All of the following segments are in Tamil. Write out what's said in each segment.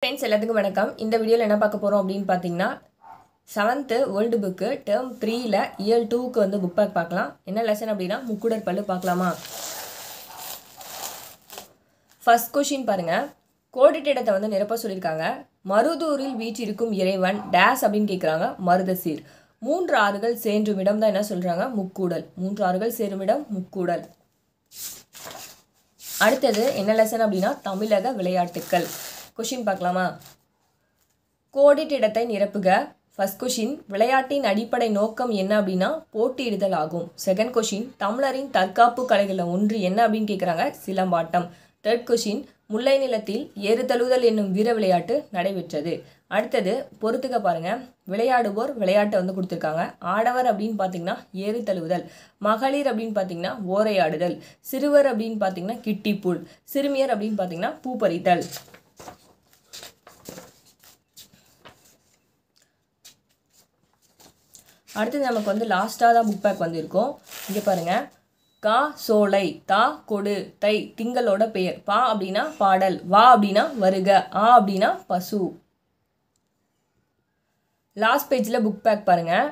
ஃப்ரெண்ட்ஸ் எல்லாத்துக்கும் வணக்கம். இந்த வீடியோவில் என்ன பார்க்க போகிறோம் அப்படின்னு பார்த்தீங்கன்னா 7th வேர்ல்டு புக்கு டேர்ம் 3ல் இயர் 2க்கு வந்து புக் பேக் பார்க்கலாம். என்ன லெசன் அப்படின்னா முக்குடர் பல்லு பார்க்கலாமா. ஃபர்ஸ்ட் கொஷின் பாருங்கள். கோடிட்ட இடத்தை வந்து நிரப்ப சொல்லியிருக்காங்க. மருதூரில் வீற்றிருக்கும் இறைவன் டேஸ் அப்படின்னு கேட்குறாங்க. மருதசீர். 3 ஆறுகள் சேரும் இடம் தான் என்ன சொல்கிறாங்க, முக்கூடல். 3 ஆறுகள் சேரும் இடம் முக்கூடல். அடுத்தது என்ன லெசன் அப்படின்னா தமிழக விளையாட்டுக்கள். கொஷின் பார்க்கலாமா. கோடிட்ட இடத்தை நிரப்புக. ஃபர்ஸ்ட் கொஷின் விளையாட்டின் அடிப்படை நோக்கம் என்ன அப்படின்னா போட்டியிடுதல் ஆகும். செகண்ட் கொஷின் தமிழரின் தற்காப்பு கலைகளில் ஒன்று என்ன அப்படின்னு கேட்குறாங்க, சிலம்பாட்டம். தேர்ட் கொஷின் முல்லை நிலத்தில் ஏறு தழுவுதல் என்னும் வீர விளையாட்டு நடைபெற்றது. அடுத்தது பொறுத்துக்க பாருங்க. விளையாடுவோர் விளையாட்டை வந்து கொடுத்துருக்காங்க. ஆடவர் அப்படின்னு பார்த்தீங்கன்னா ஏறு தழுவுதல். மகளிர் அப்படின்னு பார்த்தீங்கன்னா ஓரையாடுதல். சிறுவர் அப்படின்னு பார்த்தீங்கன்னா கிட்டிப்புல். சிறுமியர் அப்படின்னு பார்த்தீங்கன்னா பூப்பறித்தல். அடுத்தது நமக்கு வந்து லாஸ்ட்டாக தான் புக் பேக் வந்திருக்கோம். இங்கே பாருங்கள். கா சோலை, தா கொடு, தை திங்களோட பெயர். பா அப்படின்னா பாடல், வா அப்படின்னா வருக, ஆ அப்படின்னா பசு. லாஸ்ட் பேஜில் புக் பேக் பாருங்கள்.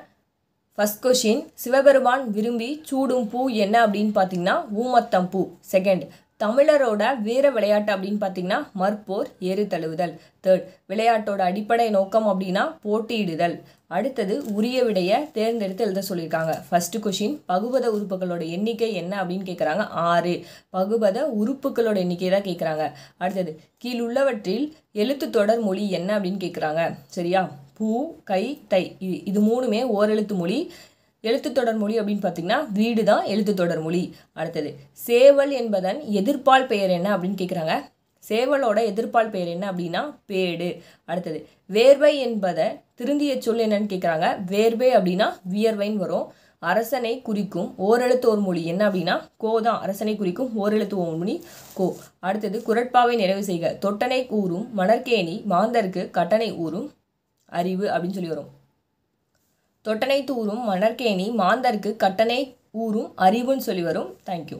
ஃபர்ஸ்ட் கொஷின் சிவபெருமான் விரும்பி சூடும் பூ என்ன அப்படின்னு பார்த்தீங்கன்னா ஊமத்தம் பூ. செகண்ட் தமிழரோட வீர விளையாட்டு அப்படின்னு பார்த்தீங்கன்னா மற்போர், ஏறு தழுவுதல். தேர்ட் விளையாட்டோட அடிப்படை நோக்கம் அப்படின்னா போட்டியிடுதல். அடுத்தது உரிய விடையை தேர்ந்தெடுத்து எழுத சொல்லியிருக்காங்க. ஃபர்ஸ்ட் கொஷின் பகுபத உறுப்புகளோட எண்ணிக்கை என்ன அப்படின்னு கேட்குறாங்க, 6. பகுபத உறுப்புகளோட எண்ணிக்கை தான் கேட்குறாங்க. அடுத்தது கீழுள்ளவற்றில் எழுத்து தொடர் மொழி என்ன அப்படின்னு கேட்குறாங்க. சரியா. பூ, கை, தை இது மூணுமே ஓரெழுத்து மொழி. எழுத்து தொடர் மொழி அப்படின்னு பார்த்தீங்கன்னா வீடு தான் எழுத்து தொடர் மொழி. அடுத்தது சேவல் என்பதன் எதிர்ப்பால் பெயர் என்ன அப்படின்னு கேட்குறாங்க. சேவலோட எதிர்ப்பால் பெயர் என்ன அப்படின்னா பேடு. அடுத்தது வேர்வை என்பதை திருந்திய சொல் என்னன்னு கேட்குறாங்க. வேர்வை அப்படின்னா வியர்வைன்னு வரும். அரசனை குறிக்கும் ஓரெழுத்து ஒரு மொழி என்ன அப்படின்னா கோ தான். அரசனை குறிக்கும் ஓரெழுத்து ஒரு மொழி கோ. அடுத்தது குரட்பாவை நிறைவு செய்க. தொட்டனை ஊறும் மணற்கேணி மாந்தருக்கு கட்டணை ஊறும் அறிவு அப்படின்னு சொல்லி வரும். தொட்டனை தூறும் மணற்கேணி மாந்தருக்கு கட்டணை ஊறும் அறிவுன்னு சொல்லி வரும். தேங்க்யூ.